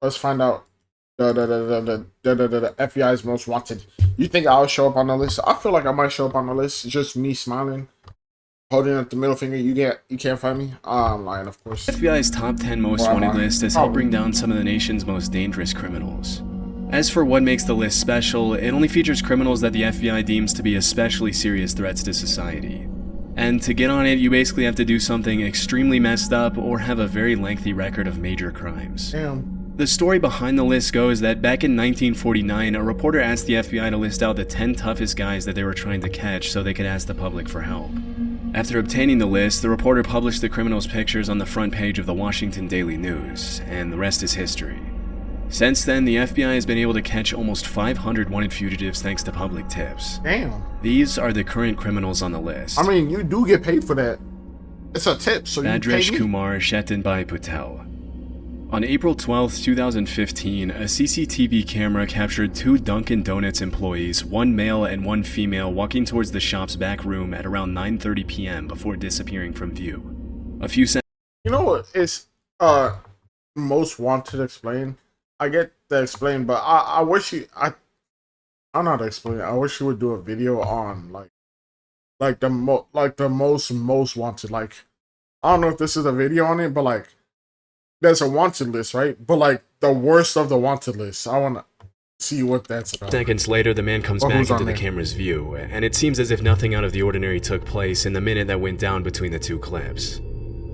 let's find out the FBI's most wanted. You think I'll show up on the list? I feel like I might show up on the list. It's just me smiling, holding up the middle finger. You can't find me. I'm lying, of course. FBI's top 10 most wanted list has helped bring down some of the nation's most dangerous criminals. As for what makes the list special, it only features criminals that the FBI deems to be especially serious threats to society. And to get on it, you basically have to do something extremely messed up or have a very lengthy record of major crimes. Damn. The story behind the list goes that back in 1949, a reporter asked the FBI to list out the 10 toughest guys that they were trying to catch so they could ask the public for help. After obtaining the list, the reporter published the criminals' pictures on the front page of the Washington Daily News, and the rest is history. Since then, the FBI has been able to catch almost 500 wanted fugitives thanks to public tips. Damn. These are the current criminals on the list. I mean, you do get paid for that. It's a tip, so you pay Bhadresh me. Kumar Shetanbai Patel. On April 12, 2015, a CCTV camera captured 2 Dunkin' Donuts employees, one male and one female, walking towards the shop's back room at around 9:30 p.m. before disappearing from view. A few seconds. You know what is most wanted explain? I get the explain, but I wish you I don't know how to explain it. I wish you would do a video on like the most wanted. Like, I don't know if this is a video on it, but like there's a wanted list, right? But like the worst of the wanted list. I wanna see what that's about. Seconds later, the man comes back into the camera's view, and it seems as if nothing out of the ordinary took place in the minute that went down between the 2 clips.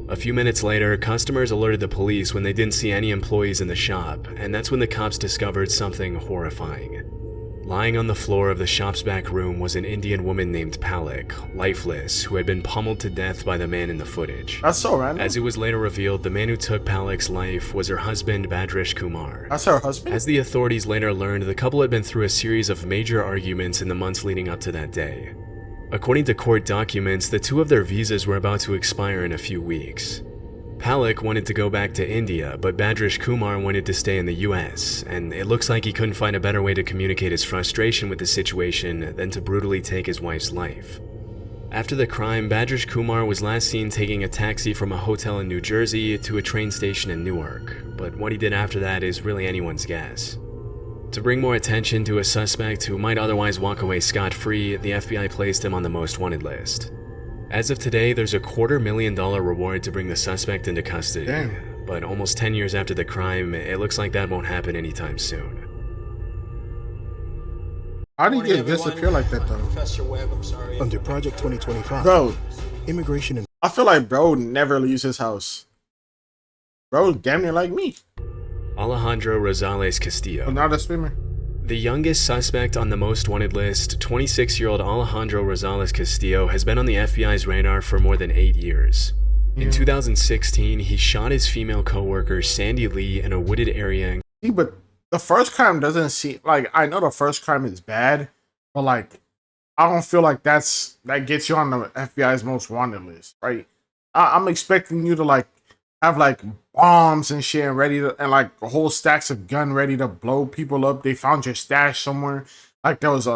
A few minutes later, customers alerted the police when they didn't see any employees in the shop, and that's when the cops discovered something horrifying. Lying on the floor of the shop's back room was an Indian woman named Palak, lifeless, who had been pummeled to death by the man in the footage. That's so random. As it was later revealed, the man who took Palak's life was her husband, Bhadresh Kumar. That's her husband? As the authorities later learned, the couple had been through a series of major arguments in the months leading up to that day. According to court documents, the 2 of their visas were about to expire in a few weeks. Palak wanted to go back to India, but Bhadresh Kumar wanted to stay in the US, and it looks like he couldn't find a better way to communicate his frustration with the situation than to brutally take his wife's life. After the crime, Bhadresh Kumar was last seen taking a taxi from a hotel in New Jersey to a train station in Newark, but what he did after that is really anyone's guess. To bring more attention to a suspect who might otherwise walk away scot-free, the FBI placed him on the most wanted list. As of today, there's a $250,000 reward to bring the suspect into custody. Damn. But almost 10 years after the crime, it looks like that won't happen anytime soon. How did he disappear like that though? Professor Webb, I'm sorry. Under Project 2025, Bro, immigration and I feel like bro never leaves his house. Bro, damn near like me. Alejandro Rosales Castillo. Not a swimmer. The youngest suspect on the most wanted list, 26-year-old Alejandro Rosales Castillo, has been on the FBI's radar for more than 8 years. In 2016, he shot his female co-worker Sandy Lee in a wooded area. See, but the first crime doesn't seem like, I know the first crime is bad, but like I don't feel like that gets you on the FBI's most wanted list, right? I'm expecting you to like have like bombs and shit and ready to, and like whole stacks of gun ready to blow people up. They found your stash somewhere. Like there was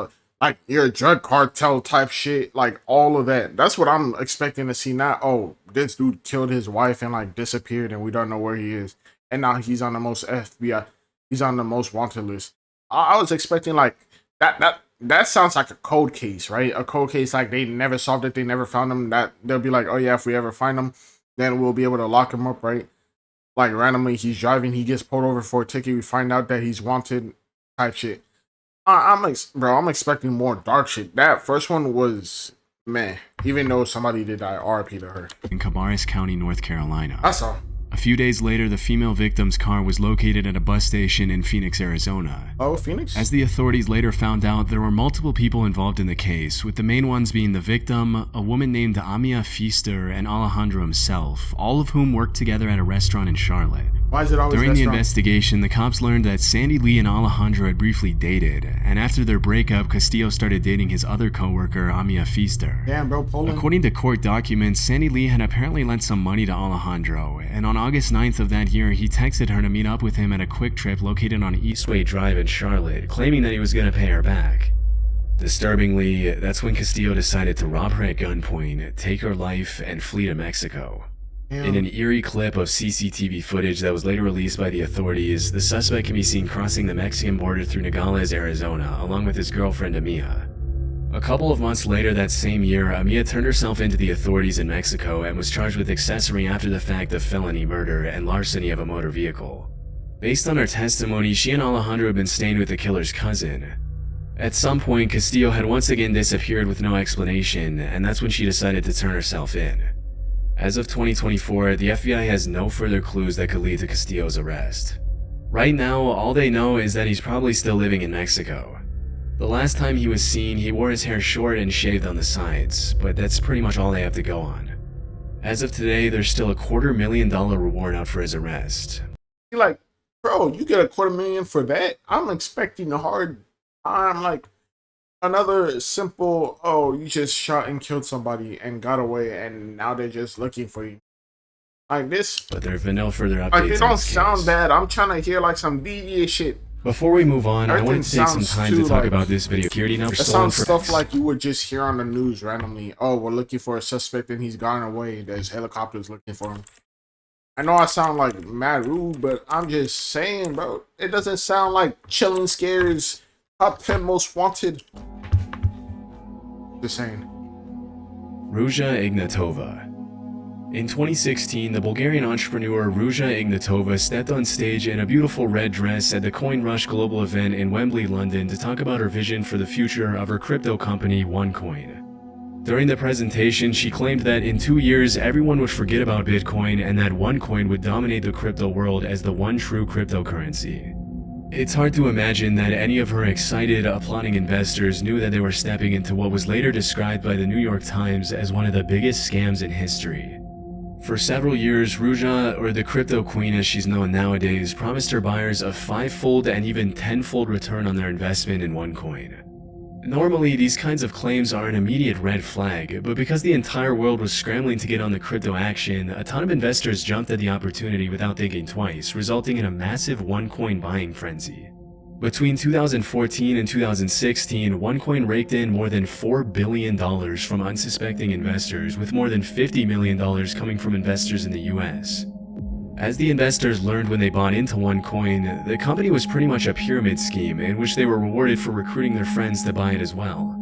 like your drug cartel type shit, like all of that. That's what I'm expecting to see. Not, oh, this dude killed his wife and like disappeared and we don't know where he is. And now he's on the most FBI, he's on the most wanted list. I was expecting like that sounds like a cold case, right? A cold case, like they never solved it, they never found him. That they'll be like, oh yeah, if we ever find him, then we'll be able to lock him up, right? Like randomly he's driving, he gets pulled over for a ticket, we find out that he's wanted type shit. I'm expecting more dark shit. That first one was meh, even though somebody did die. RIP to her. In Cabarrus County, North Carolina. That's all. A few days later, the female victim's car was located at a bus station in Phoenix, Arizona. Oh, Phoenix? As the authorities later found out, there were multiple people involved in the case, with the main ones being the victim, a woman named Amia Feaster, and Alejandro himself, all of whom worked together at a restaurant in Charlotte. Why is it always During the restaurant? investigation, the cops learned that Sandy Lee and Alejandro had briefly dated, and after their breakup, Castillo started dating his other co-worker, Amia Feaster. Damn, bro, Poland. According to court documents, Sandy Lee had apparently lent some money to Alejandro, and on August 9th of that year, he texted her to meet up with him at a Quick Trip located on Eastway Drive in Charlotte, claiming that he was going to pay her back. Disturbingly, that's when Castillo decided to rob her at gunpoint, take her life, and flee to Mexico. In an eerie clip of CCTV footage that was later released by the authorities, the suspect can be seen crossing the Mexican border through Nogales, Arizona, along with his girlfriend Amia. A couple of months later that same year, Amia turned herself into the authorities in Mexico and was charged with accessory after the fact of felony murder and larceny of a motor vehicle. Based on her testimony, she and Alejandro had been staying with the killer's cousin. At some point, Castillo had once again disappeared with no explanation, and that's when she decided to turn herself in. As of 2024, the FBI has no further clues that could lead to Castillo's arrest. Right now, all they know is that he's probably still living in Mexico. The last time he was seen, he wore his hair short and shaved on the sides, but that's pretty much all they have to go on. As of today, there's still a $250,000 reward out for his arrest. You're like, bro, you get $250,000 for that? I'm expecting a hard time, like another simple, oh, you just shot and killed somebody and got away and now they're just looking for you. Like this. But there have been no further updates. Like, they don't sound bad. I'm trying to hear like some devious shit. Before we move on, I want to take some Everything time sounds to talk too, about this video. Security now It stolen sounds from stuff like you would just hear on the news randomly. Oh, we're looking for a suspect and he's gone away. There's helicopters looking for him. I know I sound like mad rude, but I'm just saying, bro. It doesn't sound like Chilling Scares top 10 most wanted. Just saying. Ruja Ignatova. In 2016, the Bulgarian entrepreneur Ruja Ignatova stepped on stage in a beautiful red dress at the Coin Rush global event in Wembley, London to talk about her vision for the future of her crypto company OneCoin. During the presentation, she claimed that in 2 years, everyone would forget about Bitcoin and that OneCoin would dominate the crypto world as the one true cryptocurrency. It's hard to imagine that any of her excited, applauding investors knew that they were stepping into what was later described by the New York Times as one of the biggest scams in history. For several years, Ruja, or the crypto queen as she's known nowadays, promised her buyers a 5-fold and even 10-fold return on their investment in OneCoin. Normally, these kinds of claims are an immediate red flag, but because the entire world was scrambling to get on the crypto action, a ton of investors jumped at the opportunity without thinking twice, resulting in a massive OneCoin buying frenzy. Between 2014 and 2016, OneCoin raked in more than $4 billion from unsuspecting investors, with more than $50 million coming from investors in the US. As the investors learned when they bought into OneCoin, the company was pretty much a pyramid scheme in which they were rewarded for recruiting their friends to buy it as well.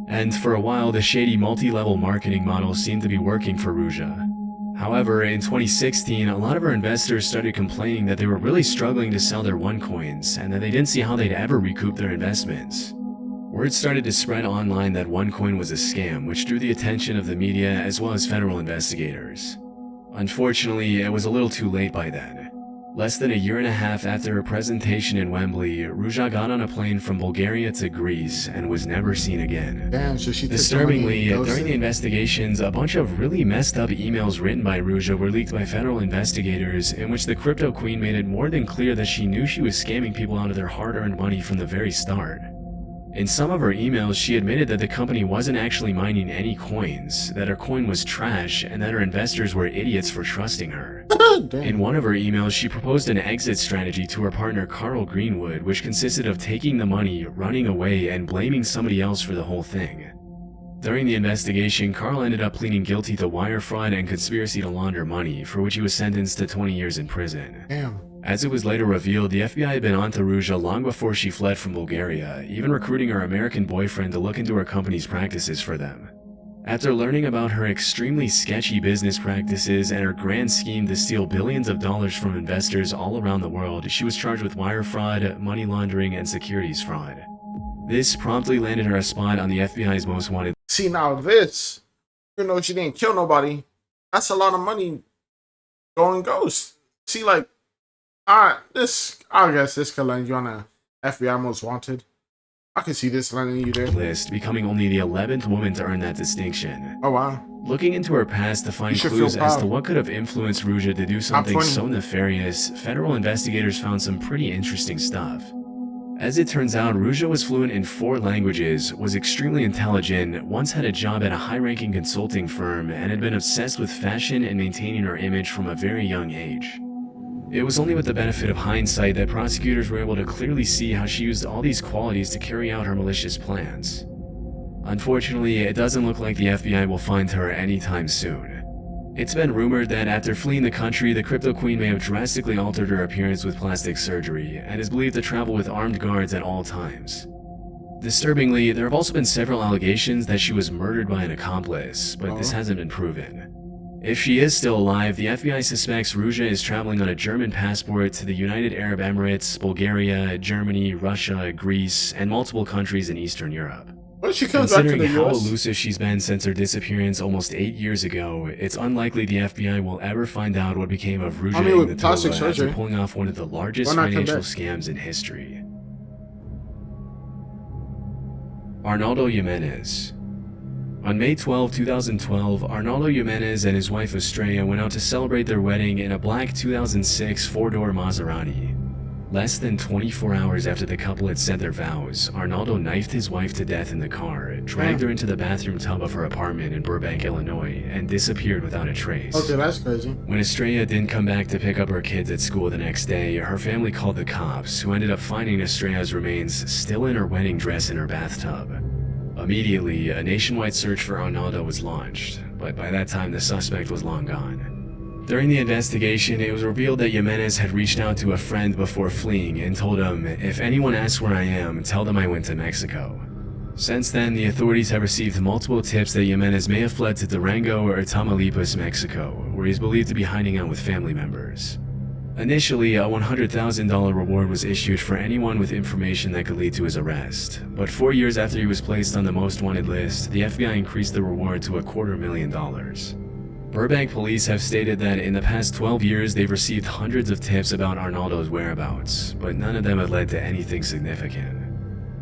And for a while, the shady multi-level marketing model seemed to be working for Ruja. However, in 2016, a lot of her investors started complaining that they were really struggling to sell their OneCoins and that they didn't see how they'd ever recoup their investments. Word started to spread online that OneCoin was a scam, which drew the attention of the media as well as federal investigators. Unfortunately, it was a little too late by then. Less than a year and a half after her presentation in Wembley, Ruja got on a plane from Bulgaria to Greece and was never seen again. Damn, so she Disturbingly, during the investigations, a bunch of really messed up emails written by Ruja were leaked by federal investigators in which the crypto queen made it more than clear that she knew she was scamming people out of their hard-earned money from the very start. In some of her emails, she admitted that the company wasn't actually mining any coins, that her coin was trash, and that her investors were idiots for trusting her. In one of her emails, she proposed an exit strategy to her partner Carl Greenwood, which consisted of taking the money, running away, and blaming somebody else for the whole thing. During the investigation, Carl ended up pleading guilty to wire fraud and conspiracy to launder money, for which he was sentenced to 20 years in prison. Damn. As it was later revealed, the FBI had been onto Ruja long before she fled from Bulgaria, even recruiting her American boyfriend to look into her company's practices for them. After learning about her extremely sketchy business practices and her grand scheme to steal billions of dollars from investors all around the world, she was charged with wire fraud, money laundering, and securities fraud. This promptly landed her a spot on the FBI's most wanted. See, now this, even though she didn't kill nobody, that's a lot of money going ghost. See, like, I guess this could land you on a FBI most wanted. I can see this landing you there. List, becoming only the 11th woman to earn that distinction. Oh, wow. Looking into her past to find clues as to what could have influenced Ruja to do something so nefarious, federal investigators found some pretty interesting stuff. As it turns out, Ruja was fluent in 4 languages, was extremely intelligent, once had a job at a high-ranking consulting firm, and had been obsessed with fashion and maintaining her image from a very young age. It was only with the benefit of hindsight that prosecutors were able to clearly see how she used all these qualities to carry out her malicious plans. Unfortunately, it doesn't look like the FBI will find her anytime soon. It's been rumored that after fleeing the country, the Crypto Queen may have drastically altered her appearance with plastic surgery, and is believed to travel with armed guards at all times. Disturbingly, there have also been several allegations that she was murdered by an accomplice, but this hasn't been proven. If she is still alive, the FBI suspects Ruja is traveling on a German passport to the United Arab Emirates, Bulgaria, Germany, Russia, Greece, and multiple countries in Eastern Europe. But she comes back to Considering the how US. elusive she's been since her disappearance almost 8 years ago, it's unlikely the FBI will ever find out what became of Ruja with plastic Ignatova surgery, after pulling off one of the largest why not come financial back? scams in history. Arnaldo Jimenez. On May 12, 2012, Arnaldo Jimenez and his wife Estrella went out to celebrate their wedding in a black 2006 four-door Maserati. Less than 24 hours after the couple had said their vows, Arnaldo knifed his wife to death in the car, dragged her into the bathroom tub of her apartment in Burbank, Illinois, and disappeared without a trace. Okay, that's crazy. When Estrella didn't come back to pick up her kids at school the next day, her family called the cops, who ended up finding Estrella's remains still in her wedding dress in her bathtub. Immediately, a nationwide search for Arnaldo was launched, but by that time the suspect was long gone. During the investigation, it was revealed that Jimenez had reached out to a friend before fleeing and told him, "If anyone asks where I am, tell them I went to Mexico." Since then, the authorities have received multiple tips that Jimenez may have fled to Durango or Tamaulipas, Mexico, where he's believed to be hiding out with family members. Initially, a $100,000 reward was issued for anyone with information that could lead to his arrest, but 4 years after he was placed on the most wanted list, the FBI increased the reward to $250,000. Burbank police have stated that in the past 12 years they've received hundreds of tips about Arnaldo's whereabouts, but none of them had led to anything significant.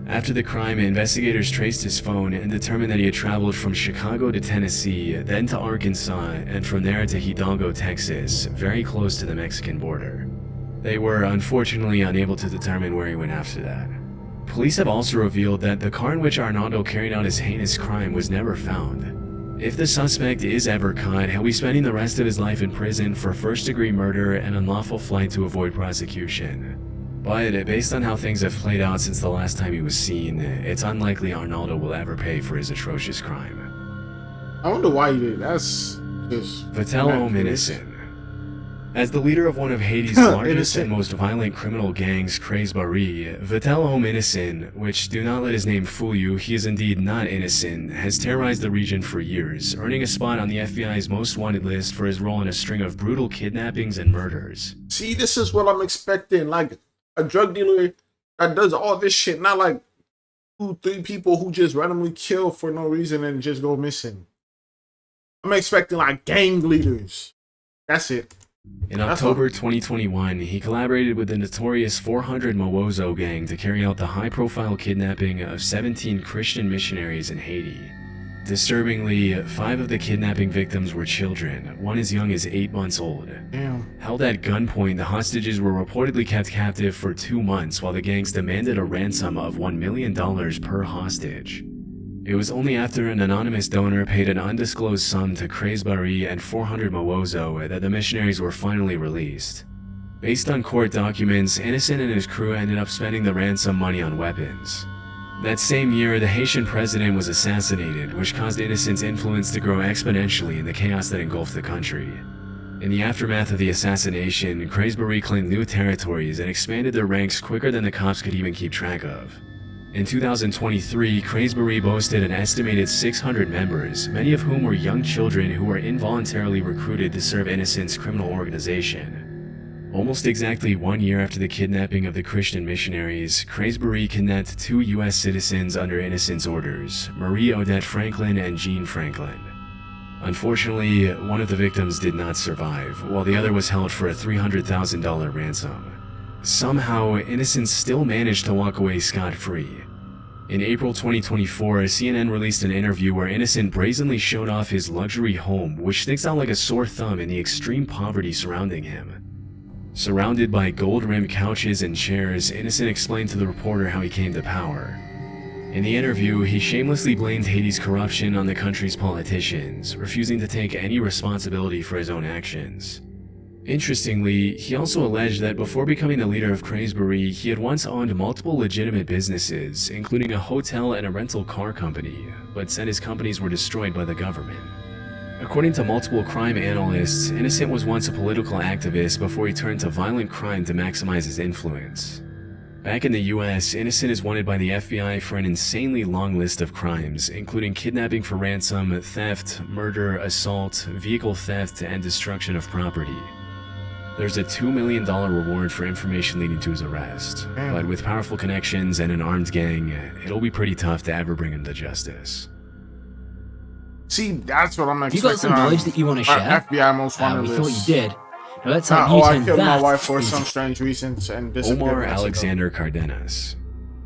After the crime, investigators traced his phone and determined that he had traveled from Chicago to Tennessee, then to Arkansas, and from there to Hidalgo, Texas, very close to the Mexican border. They were unfortunately unable to determine where he went after that. Police have also revealed that the car in which Arnaldo carried out his heinous crime was never found. If the suspect is ever caught, he'll be spending the rest of his life in prison for first-degree murder and unlawful flight to avoid prosecution. But based on how things have played out since the last time he was seen, it's unlikely Arnaldo will ever pay for his atrocious crime. I wonder why he did. That's just Vatel Ominison. As the leader of one of Haiti's largest and most violent criminal gangs, Craze Barry, Vatel Ominison, which do not let his name fool you, he is indeed not innocent, has terrorized the region for years, earning a spot on the FBI's most wanted list for his role in a string of brutal kidnappings and murders. See, this is what I'm expecting. Like a drug dealer that does all this shit, not like 2-3 people who just randomly kill for no reason and just go missing. I'm expecting like gang leaders. That's it. In October 2021, he collaborated with the notorious 400 Mowozo gang to carry out the high-profile kidnapping of 17 Christian missionaries in Haiti. Disturbingly, 5 of the kidnapping victims were children, one as young as 8 months old. Damn. Held at gunpoint, the hostages were reportedly kept captive for 2 months while the gangs demanded a ransom of $1 million per hostage. It was only after an anonymous donor paid an undisclosed sum to Craze Barry and 400 Mowozo that the missionaries were finally released. Based on court documents, Innocent and his crew ended up spending the ransom money on weapons. That same year, the Haitian president was assassinated, which caused Innocent's influence to grow exponentially in the chaos that engulfed the country. In the aftermath of the assassination, Craze Barry claimed new territories and expanded their ranks quicker than the cops could even keep track of. In 2023, Craze Barry boasted an estimated 600 members, many of whom were young children who were involuntarily recruited to serve Innocent's criminal organization. Almost exactly 1 year after the kidnapping of the Christian missionaries, Craze Barry kidnapped 2 U.S. citizens under Innocent's orders, Marie Odette Franklin and Jean Franklin. Unfortunately, one of the victims did not survive, while the other was held for a $300,000 ransom. Somehow, Innocent still managed to walk away scot-free. In April 2024, CNN released an interview where Innocent brazenly showed off his luxury home, which sticks out like a sore thumb in the extreme poverty surrounding him. Surrounded by gold-rimmed couches and chairs, Innocent explained to the reporter how he came to power. In the interview, he shamelessly blamed Haiti's corruption on the country's politicians, refusing to take any responsibility for his own actions. Interestingly, he also alleged that before becoming the leader of Craze Barry, he had once owned multiple legitimate businesses, including a hotel and a rental car company, but said his companies were destroyed by the government. According to multiple crime analysts, Innocent was once a political activist before he turned to violent crime to maximize his influence. Back in the US, Innocent is wanted by the FBI for an insanely long list of crimes, including kidnapping for ransom, theft, murder, assault, vehicle theft, and destruction of property. There's a $2 million reward for information leading to his arrest, but with powerful connections and an armed gang, it'll be pretty tough to ever bring him to justice. See, that's what I'm expecting. You got some knowledge that you want to share? FBI most wanted We list. thought you did. Now let's have I you killed my that. wife for some strange reasons and disappeared. Omar Alexander Cardenas.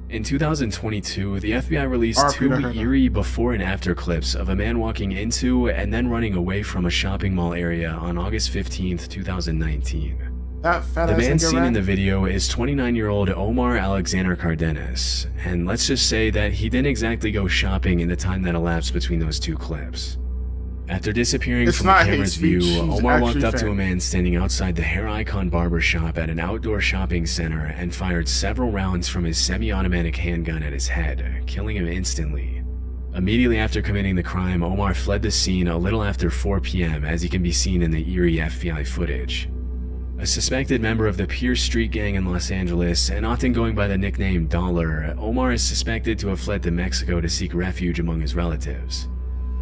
In 2022, the FBI released two eerie before and after clips of a man walking into and then running away from a shopping mall area on August 15th, 2019. The man seen in the video is 29-year-old Omar Alexander Cardenas, and let's just say that he didn't exactly go shopping in the time that elapsed between those two clips. After disappearing from the camera's view, Omar walked up to a man standing outside the Hair Icon barber shop at an outdoor shopping center and fired several rounds from his semi-automatic handgun at his head, killing him instantly. Immediately after committing the crime, Omar fled the scene a little after 4 p.m. as he can be seen in the eerie FBI footage. A suspected member of the Pierce Street gang in Los Angeles, and often going by the nickname Dollar, Omar is suspected to have fled to Mexico to seek refuge among his relatives.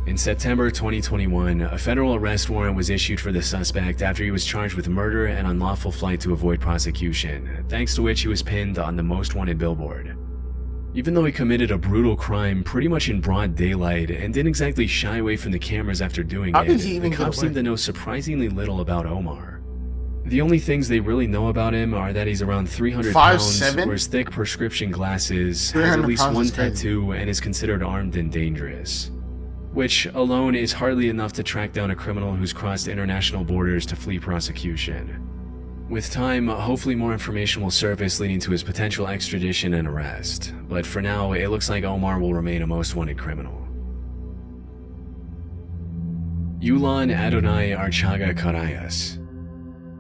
In September 2021, a federal arrest warrant was issued for the suspect after he was charged with murder and unlawful flight to avoid prosecution, thanks to which he was pinned on the most wanted billboard. Even though he committed a brutal crime pretty much in broad daylight and didn't exactly shy away from the cameras after doing it, the cops seem to know surprisingly little about Omar. The only things they really know about him are that he's around 300 pounds, wears thick prescription glasses, has at least one tattoo, and is considered armed and dangerous. Which alone is hardly enough to track down a criminal who's crossed international borders to flee prosecution. With time, hopefully more information will surface leading to his potential extradition and arrest, but for now, it looks like Omar will remain a most wanted criminal. Yulan Adonai Archaga Carayas.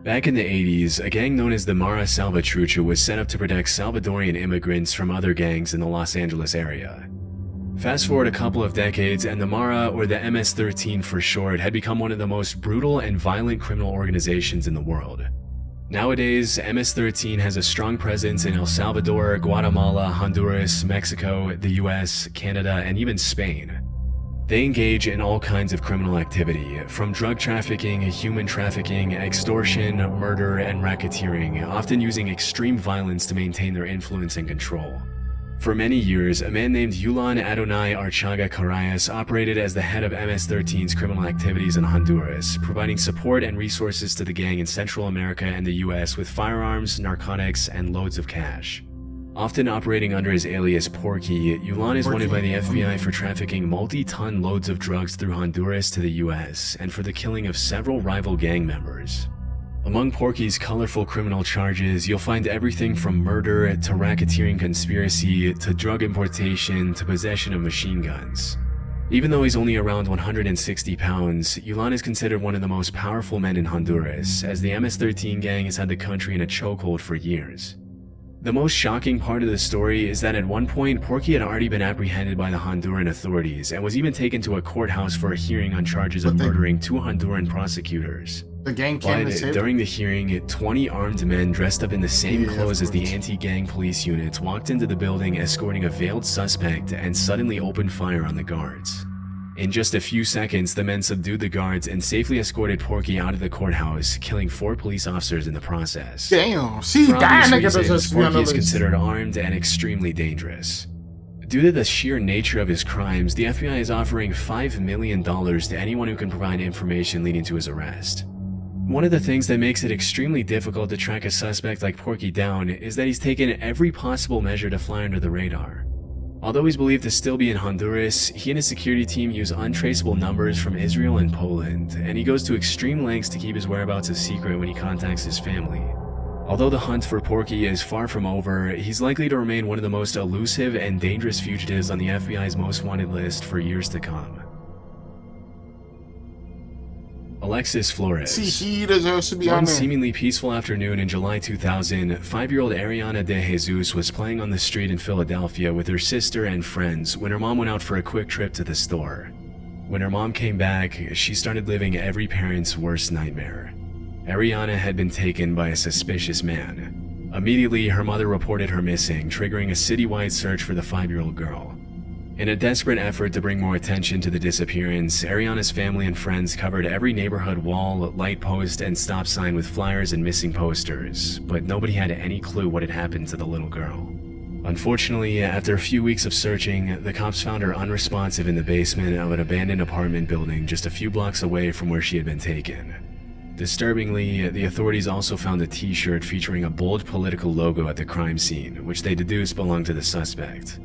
Back in the 80s, a gang known as the Mara Salvatrucha was set up to protect Salvadorian immigrants from other gangs in the Los Angeles area. Fast forward a couple of decades, and the Mara, or the MS-13 for short, had become one of the most brutal and violent criminal organizations in the world. Nowadays, MS-13 has a strong presence in El Salvador, Guatemala, Honduras, Mexico, the US, Canada, and even Spain. They engage in all kinds of criminal activity, from drug trafficking, human trafficking, extortion, murder, and racketeering, often using extreme violence to maintain their influence and control. For many years, a man named Yulan Adonai Archaga Carayas operated as the head of MS-13's criminal activities in Honduras, providing support and resources to the gang in Central America and the US with firearms, narcotics, and loads of cash. Often operating under his alias Porky, Yulan is wanted by the FBI for trafficking multi-ton loads of drugs through Honduras to the US, and for the killing of several rival gang members. Among Porky's colorful criminal charges, you'll find everything from murder to racketeering conspiracy to drug importation to possession of machine guns. Even though he's only around 160 pounds, Yulan is considered one of the most powerful men in Honduras, as the MS-13 gang has had the country in a chokehold for years. The most shocking part of the story is that at one point, Porky had already been apprehended by the Honduran authorities and was even taken to a courthouse for a hearing on charges of murdering 2 Honduran prosecutors. The gang came But during the hearing, 20 armed men dressed up in the same clothes as the anti-gang police units walked into the building escorting a veiled suspect and suddenly opened fire on the guards. In just a few seconds, the men subdued the guards and safely escorted Porky out of the courthouse, killing 4 police officers in the process. Damn, see, For that obvious nigga reasons, doesn't be on Porky the is list. considered armed and extremely dangerous. Due to the sheer nature of his crimes, the FBI is offering $5 million to anyone who can provide information leading to his arrest. One of the things that makes it extremely difficult to track a suspect like Porky down is that he's taken every possible measure to fly under the radar. Although he's believed to still be in Honduras, he and his security team use untraceable numbers from Israel and Poland, and he goes to extreme lengths to keep his whereabouts a secret when he contacts his family. Although the hunt for Porky is far from over, he's likely to remain one of the most elusive and dangerous fugitives on the FBI's most wanted list for years to come. Alexis Flores. See, he deserves to be on One there. seemingly peaceful afternoon in July 2000, 5-year-old Ariana De Jesus was playing on the street in Philadelphia with her sister and friends when her mom went out for a quick trip to the store. When her mom came back, she started living every parent's worst nightmare. Ariana had been taken by a suspicious man. Immediately, her mother reported her missing, triggering a citywide search for the 5-year-old girl. In a desperate effort to bring more attention to the disappearance, Ariana's family and friends covered every neighborhood wall, light post, and stop sign with flyers and missing posters, but nobody had any clue what had happened to the little girl. Unfortunately, after a few weeks of searching, the cops found her unresponsive in the basement of an abandoned apartment building just a few blocks away from where she had been taken. Disturbingly, the authorities also found a t-shirt featuring a bold political logo at the crime scene, which they deduced belonged to the suspect.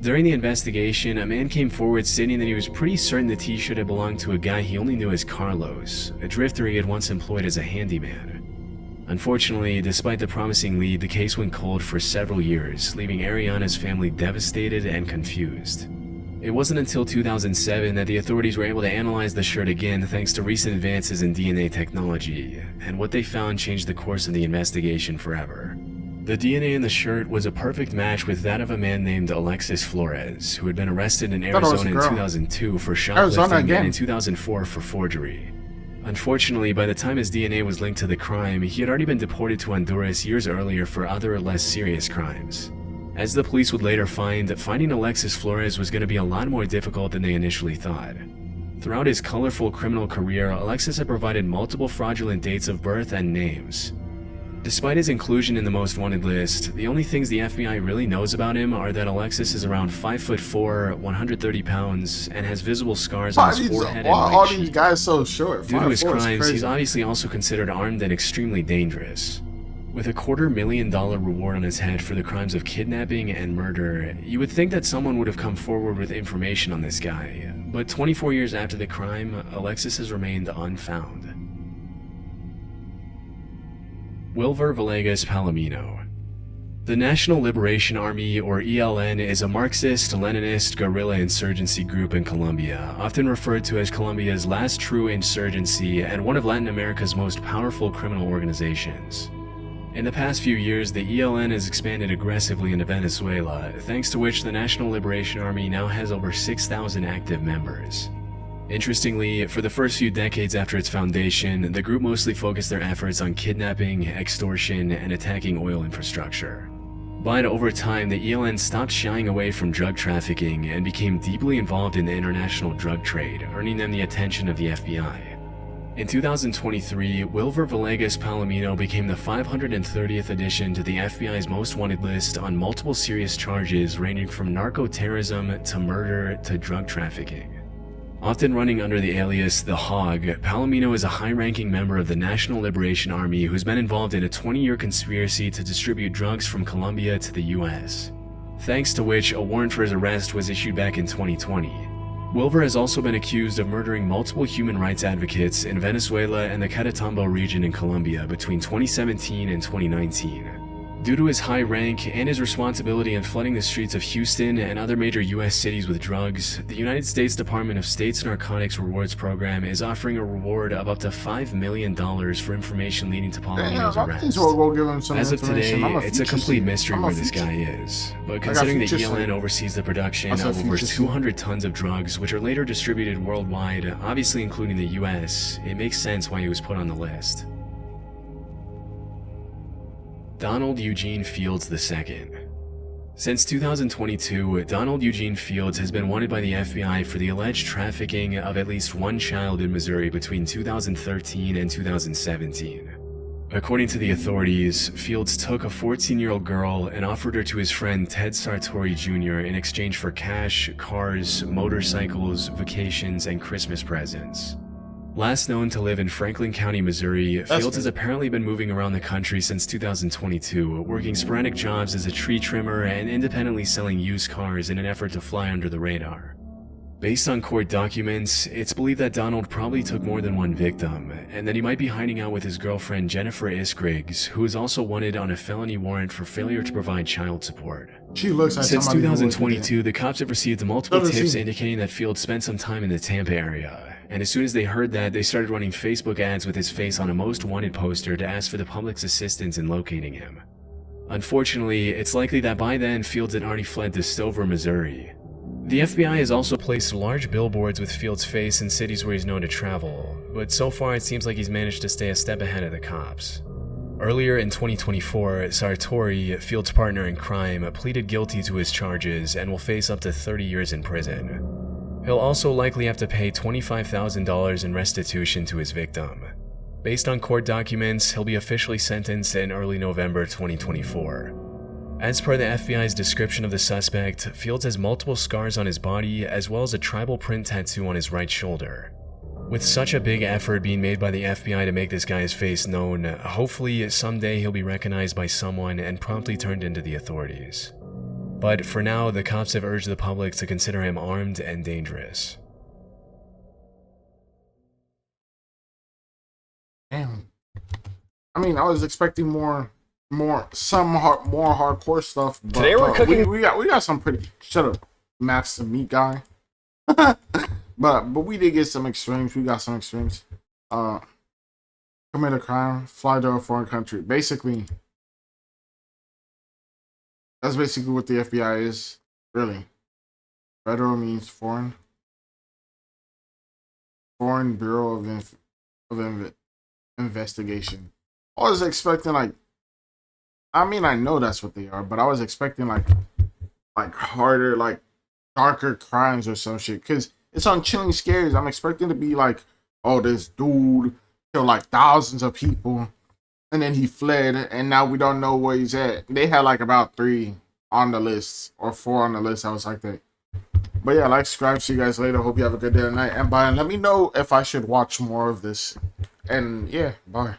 During the investigation, a man came forward stating that he was pretty certain the t-shirt had belonged to a guy he only knew as Carlos, a drifter he had once employed as a handyman. Unfortunately, despite the promising lead, the case went cold for several years, leaving Ariana's family devastated and confused. It wasn't until 2007 that the authorities were able to analyze the shirt again thanks to recent advances in DNA technology, and what they found changed the course of the investigation forever. The DNA in the shirt was a perfect match with that of a man named Alexis Flores, who had been arrested in Arizona in 2002 for shoplifting and in 2004 for forgery. Unfortunately, by the time his DNA was linked to the crime, he had already been deported to Honduras years earlier for other, less serious crimes. As the police would later find, finding Alexis Flores was going to be a lot more difficult than they initially thought. Throughout his colorful criminal career, Alexis had provided multiple fraudulent dates of birth and names. Despite his inclusion in the most wanted list, the only things the FBI really knows about him are that Alexis is around 5'4", 130 pounds, and has visible scars on his forehead and all right these cheek. guys so short? Due to his 5'4" is crimes, crazy. he's obviously also considered armed and extremely dangerous. With a $250,000 reward on his head for the crimes of kidnapping and murder, you would think that someone would have come forward with information on this guy, but 24 years after the crime, Alexis has remained unfound. Wilver Villegas Palomino. The National Liberation Army, or ELN, is a Marxist-Leninist guerrilla insurgency group in Colombia, often referred to as Colombia's last true insurgency and one of Latin America's most powerful criminal organizations. In the past few years, the ELN has expanded aggressively into Venezuela, thanks to which the National Liberation Army now has over 6,000 active members. Interestingly, for the first few decades after its foundation, the group mostly focused their efforts on kidnapping, extortion, and attacking oil infrastructure. But over time, the ELN stopped shying away from drug trafficking and became deeply involved in the international drug trade, earning them the attention of the FBI. In 2023, Wilver Villegas Palomino became the 530th addition to the FBI's most wanted list on multiple serious charges ranging from narco-terrorism to murder to drug trafficking. Often running under the alias The Hog, Palomino is a high-ranking member of the National Liberation Army who's been involved in a 20-year conspiracy to distribute drugs from Colombia to the US, thanks to which a warrant for his arrest was issued back in 2020. Wilver has also been accused of murdering multiple human rights advocates in Venezuela and the Catatumbo region in Colombia between 2017 and 2019. Due to his high rank and his responsibility in flooding the streets of Houston and other major U.S. cities with drugs, the United States Department of State's Narcotics Rewards Program is offering a reward of up to $5 million for information leading to Palomino's arrest. We'll give him some As of today, it's a complete mystery where this future. guy is, but considering that future ELN oversees the production I said of over future 200 tons of drugs, which are later distributed worldwide, obviously including the US, it makes sense why he was put on the list. Donald Eugene Fields II. Since 2022, Donald Eugene Fields has been wanted by the FBI for the alleged trafficking of at least one child in Missouri between 2013 and 2017. According to the authorities, Fields took a 14-year-old girl and offered her to his friend Ted Sartori Jr. in exchange for cash, cars, motorcycles, vacations, and Christmas presents. Last known to live in Franklin County, Missouri, Fields has apparently been moving around the country since 2022, working sporadic jobs as a tree trimmer and independently selling used cars in an effort to fly under the radar. Based on court documents, it's believed that Donald probably took more than one victim, and that he might be hiding out with his girlfriend Jennifer Isgriggs, who is also wanted on a felony warrant for failure to provide child support. She looks like Since somebody who would 2022, the cops have received multiple Doesn't tips seem- indicating that Fields spent some time in the Tampa area. And as soon as they heard that, they started running Facebook ads with his face on a most wanted poster to ask for the public's assistance in locating him. Unfortunately, it's likely that by then Fields had already fled to Stover, Missouri. The FBI has also placed large billboards with Field's face in cities where he's known to travel, but so far it seems like he's managed to stay a step ahead of the cops. Earlier in 2024, Zakarey, Field's partner in crime, pleaded guilty to his charges and will face up to 30 years in prison. He'll also likely have to pay $25,000 in restitution to his victim. Based on court documents, he'll be officially sentenced in early November 2024. As per the FBI's description of the suspect, Fields has multiple scars on his body as well as a tribal print tattoo on his right shoulder. With such a big effort being made by the FBI to make this guy's face known, hopefully someday he'll be recognized by someone and promptly turned into the authorities. But for now, the cops have urged the public to consider him armed and dangerous. Damn. I mean, I was expecting more hardcore stuff. But, Today we're cooking. We got some pretty. Shut up, Max the Meat Guy. but we did get some extremes. We got some extremes. Commit a crime, fly to a foreign country. Basically, that's basically what the FBI is. Really, federal means foreign. Foreign Bureau of Investigation. I was expecting like. I mean, I know that's what they are, but I was expecting like harder, like darker crimes or some shit. Cause it's on Chilling Scares. I'm expecting to be like, oh, this dude killed like thousands of people, and then he fled, and now we don't know where he's at. They had like about 3 on the list or 4 on the list. I was like that. But yeah, like, subscribe. See you guys later. Hope you have a good day tonight, and bye. And let me know if I should watch more of this. And yeah, bye.